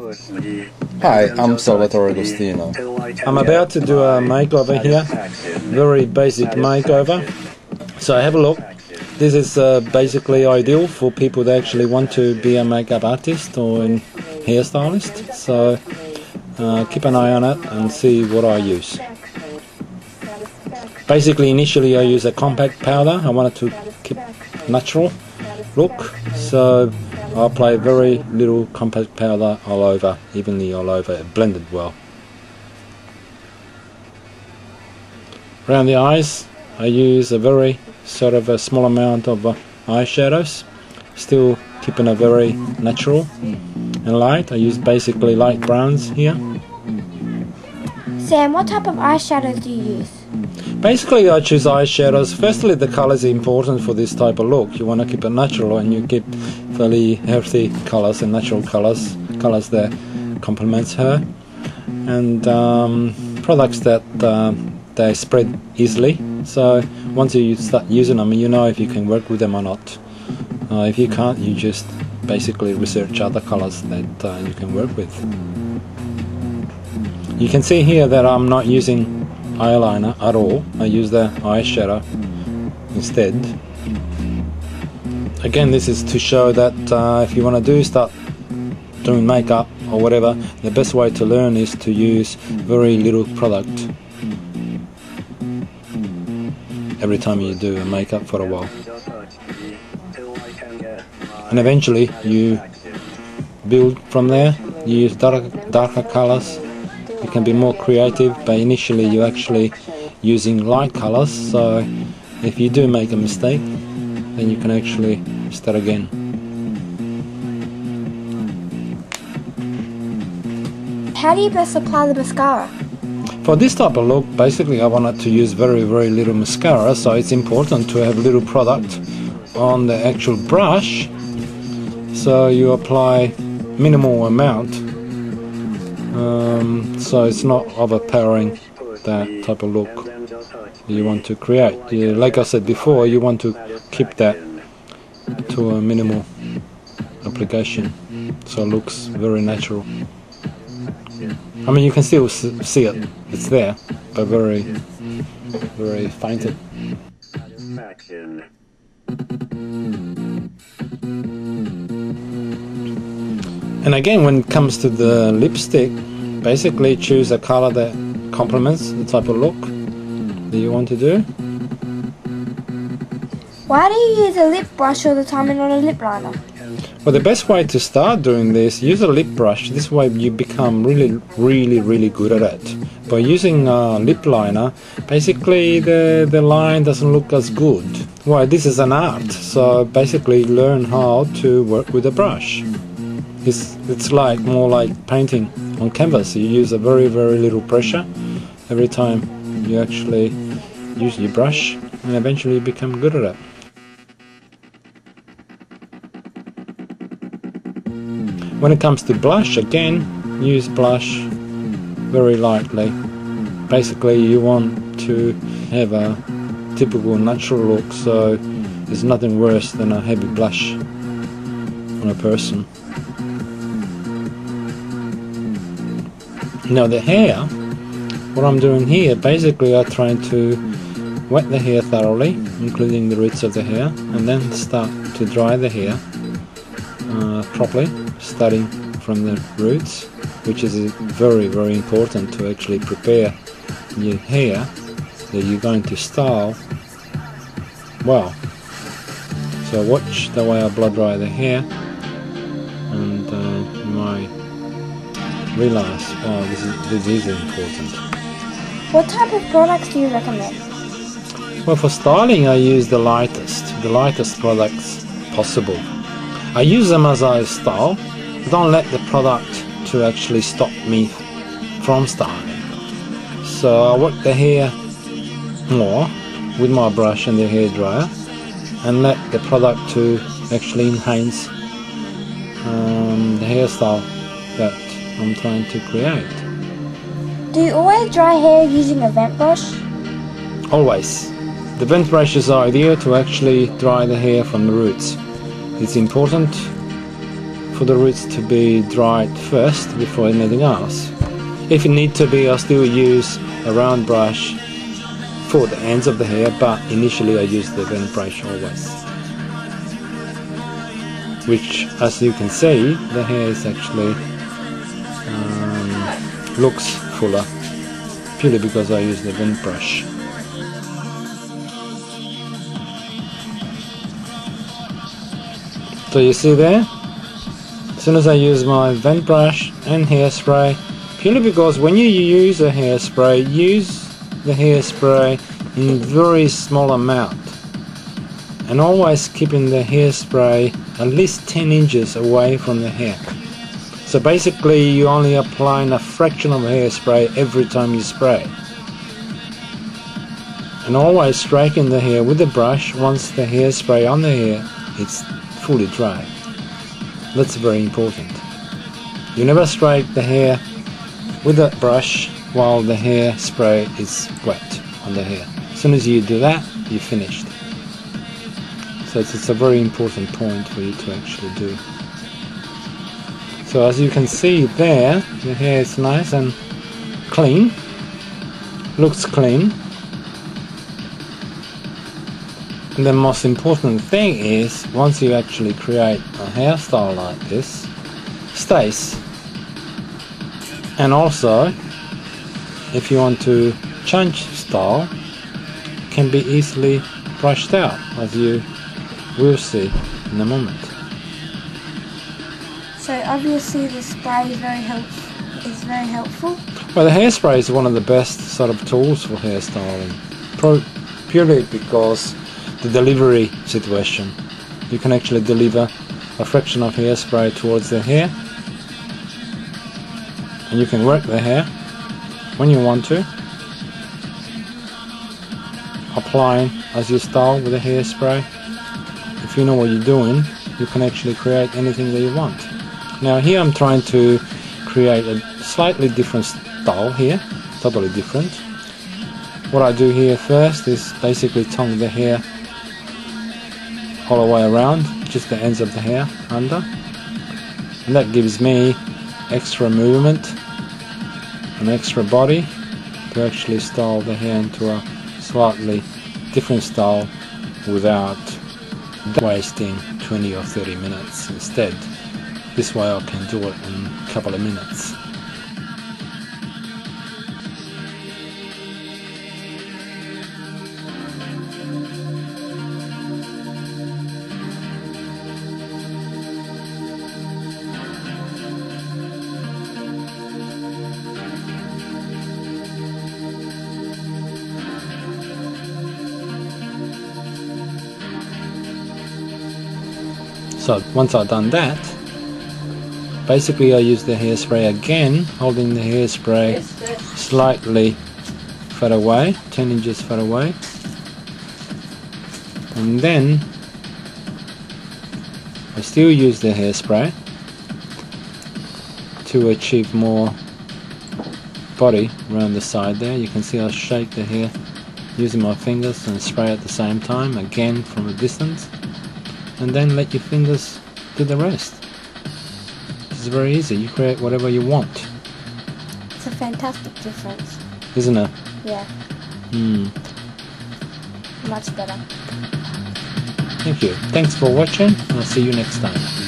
Hi, I'm Salvatore Agostino. I'm about to do a makeover here, very basic makeover. So have a look. This is basically ideal for people that actually want to be a makeup artist or a hairstylist. So keep an eye on it and see what I use. Basically, initially I use a compact powder. I wanted to keep natural look, so I apply very little compact powder all over, evenly all over, it blended well. Around the eyes I use a very sort of a small amount of eyeshadows, still keeping a very natural and light. I use basically light browns here. Sam, what type of eyeshadows do you use? Basically I choose eyeshadows. Firstly, the colors are important for this type of look. You want to keep it natural and you keep fairly healthy colors and natural colors that complements her. And products that they spread easily. So once you start using them, you know if you can work with them or not. If you can't, you just basically research other colors that you can work with. You can see here that I'm not using eyeliner at all. I use the eyeshadow instead. Again, this is to show that if you want to start doing makeup or whatever, the best way to learn is to use very little product every time you do a makeup for a while. And eventually you build from there. You use darker colors. You can be more creative, but initially you're actually using light colors, so if you do make a mistake, then you can actually start again. How do you best apply the mascara? For this type of look, basically I wanted to use very little mascara, so it's important to have little product on the actual brush, so you apply minimal amount. So it's not overpowering that type of look you want to create. Like I said before, you want to keep that to a minimal application, so it looks very natural. I mean, you can still see it, it's there, but very fainted. And again, when it comes to the lipstick, basically choose a color that complements the type of look that you want to do. Why do you use a lip brush all the time and not a lip liner? Well, the best way to start doing this, use a lip brush. This way you become really good at it. By using a lip liner, basically the line doesn't look as good. Well, this is an art, so basically learn how to work with a brush. It's like more like painting on canvas. You use a very little pressure every time you actually use your brush, and eventually you become good at it. When it comes to blush, again, use blush very lightly. Basically you want to have a typical natural look, so there's nothing worse than a heavy blush on a person. Now the hair, what I'm doing here, basically I'm trying to wet the hair thoroughly, including the roots of the hair, and then start to dry the hair properly, starting from the roots, which is very important to actually prepare your hair that you're going to style well. So watch the way I blow dry the hair, and you might realize, wow, this is important. What type of products do you recommend? Well, for styling I use the lightest products possible. I use them as I style. Don't let the product to actually stop me from styling. So I work the hair more with my brush and the hair dryer, and let the product to actually enhance the hairstyle that I'm trying to create. Do you always dry hair using a vent brush? Always. The vent brush is ideal to actually dry the hair from the roots. It's important for the roots to be dried first before anything else. If it need to be, I'll still use a round brush for the ends of the hair, but initially I use the bent brush always. Which, as you can see, the hair is actually looks fuller, purely because I use the bent brush. So you see there, as soon as I use my vent brush and hairspray, purely because when you use a hairspray, use the hairspray in very small amount, and always keeping the hairspray at least 10 inches away from the hair. So basically you only applying a fraction of hairspray every time you spray, and always striking the hair with the brush once the hairspray on the hair is fully dry. That's very important. You never strike the hair with a brush while the hairspray is wet on the hair. As soon as you do that, you're finished. So it's a very important point for you to actually do. So as you can see there, the hair is nice and clean, looks clean. And the most important thing is, once you actually create a hairstyle like this, stays. And also, if you want to change style, can be easily brushed out, as you will see in a moment. So obviously the spray is very helpful. Well, the hairspray is one of the best sort of tools for hairstyling, purely because the delivery situation. You can actually deliver a fraction of hairspray towards the hair, and you can work the hair when you want to, applying as you style with the hairspray. If you know what you're doing, you can actually create anything that you want. Now here I'm trying to create a slightly different style here, totally different. What I do here first is basically tongue the hair all the way around, just the ends of the hair under, and that gives me extra movement and extra body to actually style the hair into a slightly different style without wasting 20 or 30 minutes. Instead, this way I can do it in a couple of minutes. So once I've done that, basically I use the hairspray again, holding the hairspray slightly far away, 10 inches far away, and then I still use the hairspray to achieve more body around the side there. You can see I shake the hair using my fingers and spray at the same time, again from a distance, and then let your fingers do the rest. It's very easy, you create whatever you want. It's a fantastic difference. Isn't it? Yeah. Much better. Thank you. Thanks for watching. I'll see you next time.